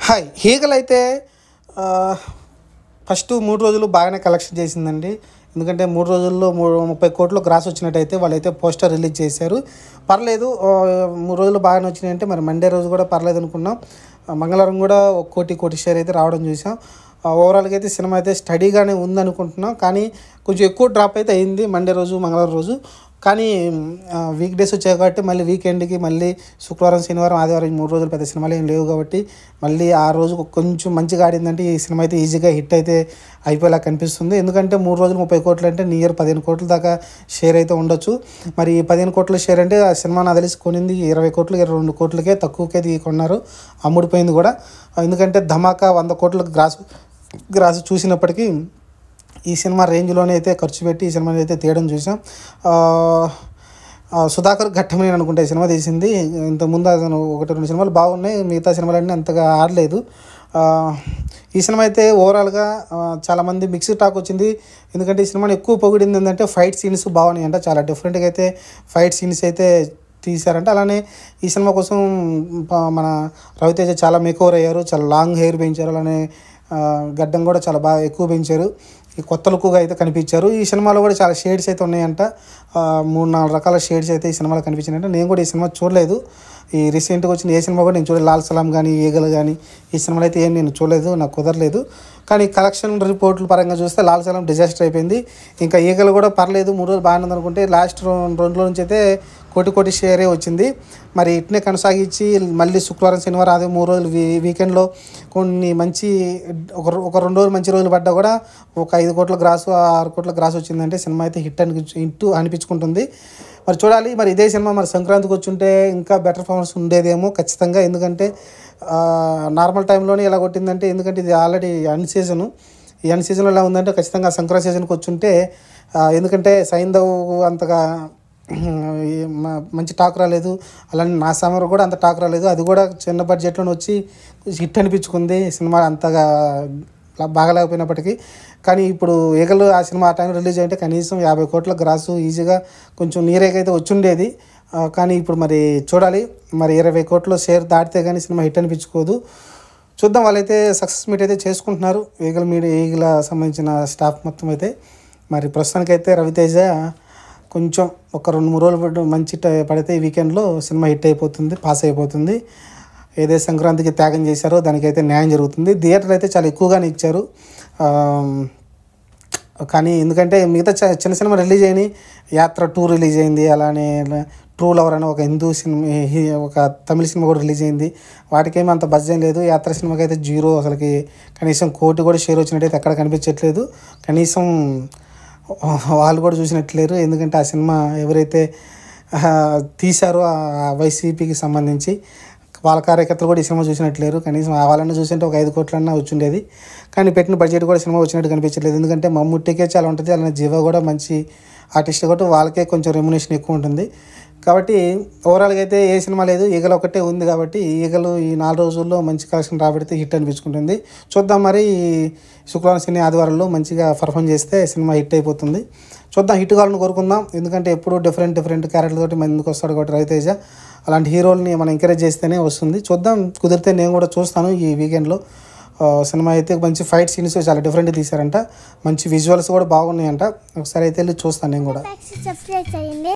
Hi ఈగలైతే first 3 రోజులు బాగానే collection చేసిందండి. ఎందుకంటే 3 రోజుల్లో 30 కోట్లు గ్రాస్ వచ్చినట్టయితే వాళ్ళైతే పోస్టర్ రిలీజ్ చేశారు. పర్లేదు 3 రోజులు బాగానే వచ్చినాయంటే మరి మండే రోజు కూడా పర్లేదు అనుకున్నాం. మంగళవారం కూడా 1 కోటి షేర్ అయితే రావడం చూసాం. ఓవరాల్గా అయితే సినిమా అయితే స్టడీగానే ఉందనుకుంటున్నాం. కానీ కొంచెం ఎక్కువ డ్రాప్ అయితే అయింది మండే రోజు మంగళవారం రోజు. కానీ వీక్ డేస్ వచ్చాయి కాబట్టి మళ్ళీ వీకెండ్కి మళ్ళీ శుక్రవారం శనివారం ఆదివారం 3 రోజులు పెద్ద సినిమాలు ఏం లేవు కాబట్టి మళ్ళీ ఆ రోజు కొంచెం మంచిగా ఆడిందంటే ఈ సినిమా అయితే ఈజీగా హిట్ అయితే అయిపోయేలా కనిపిస్తుంది. ఎందుకంటే 3 రోజులు 30 కోట్లు అంటే నియర్ 15 కోట్ల దాకా షేర్ అయితే ఉండొచ్చు. మరి 15 కోట్ల షేర్ అంటే ఆ సినిమా నాకు తెలిసి కొనింది 20 కోట్లు 22 కోట్లకే తక్కువకే కొన్నారు, అమ్ముడిపోయింది కూడా. ఎందుకంటే ధమాకా 100 కోట్లకు గ్రాసు చూసినప్పటికీ ఈ సినిమా రేంజ్లోనే అయితే ఖర్చు పెట్టి ఈ సినిమాని అయితే తీయడం చూసాం. సుధాకర్ ఘట్టమనేని అనుకుంటే ఈ సినిమా తీసింది. ఇంతకుముందు అతను 1-2 సినిమాలు బాగున్నాయి, మిగతా సినిమాలన్నీ అంతగా ఆడలేదు. ఈ సినిమా అయితే ఓవరాల్గా చాలామంది మిక్స్డ్ టాక్ వచ్చింది. ఎందుకంటే ఈ సినిమాని ఎక్కువ పొగిడింది ఏంటంటే ఫైట్ సీన్స్ బాగున్నాయి అంట, చాలా డిఫరెంట్గా అయితే ఫైట్ సీన్స్ అయితే తీశారంట. అలానే ఈ సినిమా కోసం మన రవితేజ చాలా మేకోవర్ అయ్యారు, చాలా లాంగ్ హెయిర్ పెంచారు, అలానే గడ్డం కూడా చాలా బాగా ఎక్కువ పెంచారు, ఈ కొత్త లుక్గా అయితే కనిపించారు. ఈ సినిమాలో కూడా చాలా షేడ్స్ అయితే ఉన్నాయంట, 3-4 రకాల షేడ్స్ అయితే ఈ సినిమాలో కనిపించినాయంట. నేను కూడా ఈ సినిమా చూడలేదు, ఈ రీసెంట్గా వచ్చిన ఏ సినిమా కూడా నేను చూడలేదు. లాల్ సలాం కానీ ఈగలు కానీ ఈ సినిమాలు అయితే ఏం నేను చూడలేదు, నాకు కుదరలేదు. కానీ కలెక్షన్ రిపోర్ట్ల పరంగా చూస్తే లాల్ సలాం డిజాస్టర్ అయిపోయింది. ఇంకా ఈగలు కూడా పర్లేదు 3 రోజులు బాగానే ఉందనుకుంటే లాస్ట్ 2 రోజుల నుంచి అయితే కోటి షేరే వచ్చింది. మరి ఇట్నే కొనసాగించి మళ్ళీ శుక్రవారం శనివారం అదే 3 రోజులు వీకెండ్లో కొన్ని మంచి ఒక 2 రోజులు మంచి రోజులు పడ్డా కూడా ఒక 5 కోట్ల గ్రాసు 6 కోట్ల గ్రాస్ వచ్చిందంటే సినిమా అయితే హిట్ అనిపించుకుంటుంది. మరి చూడాలి, మరి ఇదే సినిమా మరి సంక్రాంతికి వచ్చుంటే ఇంకా బెటర్ పర్ఫార్మెన్స్ ఉండేదేమో ఖచ్చితంగా. ఎందుకంటే నార్మల్ టైంలోనే ఇలా కొట్టిందంటే, ఎందుకంటే ఇది ఆల్రెడీ అన్ సీజను, ఈ అన్ సీజన్లో ఎలా ఉందంటే ఖచ్చితంగా సంక్రాంతి సీజన్కి వచ్చుంటే, ఎందుకంటే సైంధవ్ అంతగా మంచి టాక్ రాలేదు, అలానే నా సమర్ కూడా అంత టాక్ రాలేదు, అది కూడా చిన్న బడ్జెట్లోనే వచ్చి హిట్ అనిపించుకుంది. సినిమా అంతగా బాగలేకపోయినప్పటికీ. కానీ ఇప్పుడు ఈగలు ఆ సినిమా ఆ టైంలో రిలీజ్ అయితే కనీసం 50 కోట్ల గ్రాసు ఈజీగా కొంచెం నీరేకైతే వచ్చుండేది. కానీ ఇప్పుడు మరి చూడాలి, మరి 20 కోట్ల షేర్ దాటితే కానీ సినిమా హిట్ అనిపించుకోదు. చూద్దాం, వాళ్ళైతే సక్సెస్ మీట్ అయితే చేసుకుంటున్నారు ఈగల సంబంధించిన స్టాఫ్ మొత్తం అయితే. మరి ప్రస్తుతానికైతే రవితేజ కొంచెం ఒక 2-3 రోజులు మంచి పడితే ఈ వీకెండ్లో సినిమా హిట్ అయిపోతుంది, పాస్ అయిపోతుంది. ఏదైతే సంక్రాంతికి త్యాగం చేశారో దానికైతే న్యాయం జరుగుతుంది. థియేటర్ అయితే చాలా ఎక్కువగానే ఇచ్చారు. కానీ ఎందుకంటే మిగతా చిన్న సినిమా రిలీజ్ అయినాయి, యాత్ర 2 రిలీజ్ అయింది, అలానే ట్రూ లవర్ అని ఒక హిందూ సినిమా, ఒక తమిళ సినిమా కూడా రిలీజ్ అయింది. వాటికేమీ అంత బజ్ ఏం లేదు. యాత్ర సినిమాకి అయితే 0, అసలుకి కనీసం 1 కోటి కూడా షేర్ వచ్చినట్టయితే ఎక్కడ కనిపించట్లేదు. కనీసం వాళ్ళు కూడా చూసినట్లేరు. ఎందుకంటే ఆ సినిమా ఎవరైతే తీశారో ఆ వైసీపీకి సంబంధించి వాళ్ళ కార్యకర్తలు కూడా ఈ సినిమా చూసినట్లేరు. కనీసం వాళ్ళని చూసింటే ఒక 5 కోట్లన్నా వచ్చిండేది. కానీ పెట్టిన బడ్జెట్ కూడా సినిమా వచ్చినట్టు కనిపించట్లేదు. ఎందుకంటే మమ్ముట్టికే చాలా ఉంటుంది, అలానే జీవా కూడా మంచి ఆర్టిస్ట్ కాబట్టి వాళ్ళకే కొంచెం రెమ్యునేషన్ ఎక్కువ ఉంటుంది. కాబట్టి ఓవరాల్గా అయితే ఏ సినిమా లేదు, ఈగలు ఒకటే ఉంది. కాబట్టి ఈగలు ఈ 4 రోజుల్లో మంచి కలెక్షన్ రాబడితే హిట్ అనిపించుకుంటుంది. చూద్దాం, మరి శుక్రవారం శని ఆదివారంలో మంచిగా పర్ఫామ్ చేస్తే సినిమా హిట్ అయిపోతుంది. చూద్దాం, హిట్ కావాలని కోరుకుందాం. ఎందుకంటే ఎప్పుడు డిఫరెంట్ క్యారెక్టర్లతోటి ముందుకు వస్తాడు కాబట్టి రవితేజ, అలాంటి హీరోల్ని మనం ఎంకరేజ్ చేస్తేనే వస్తుంది. చూద్దాం, కుదిరితే నేను కూడా చూస్తాను ఈ వీకెండ్లో. సినిమా అయితే మంచి ఫైట్ సీన్స్ చాలా డిఫరెంట్గా తీశారంట, మంచి విజువల్స్ కూడా బాగున్నాయంట. ఒకసారి అయితే వెళ్ళి చూస్తాను నేను కూడా. సబ్స్క్రైబ్ చేయండి.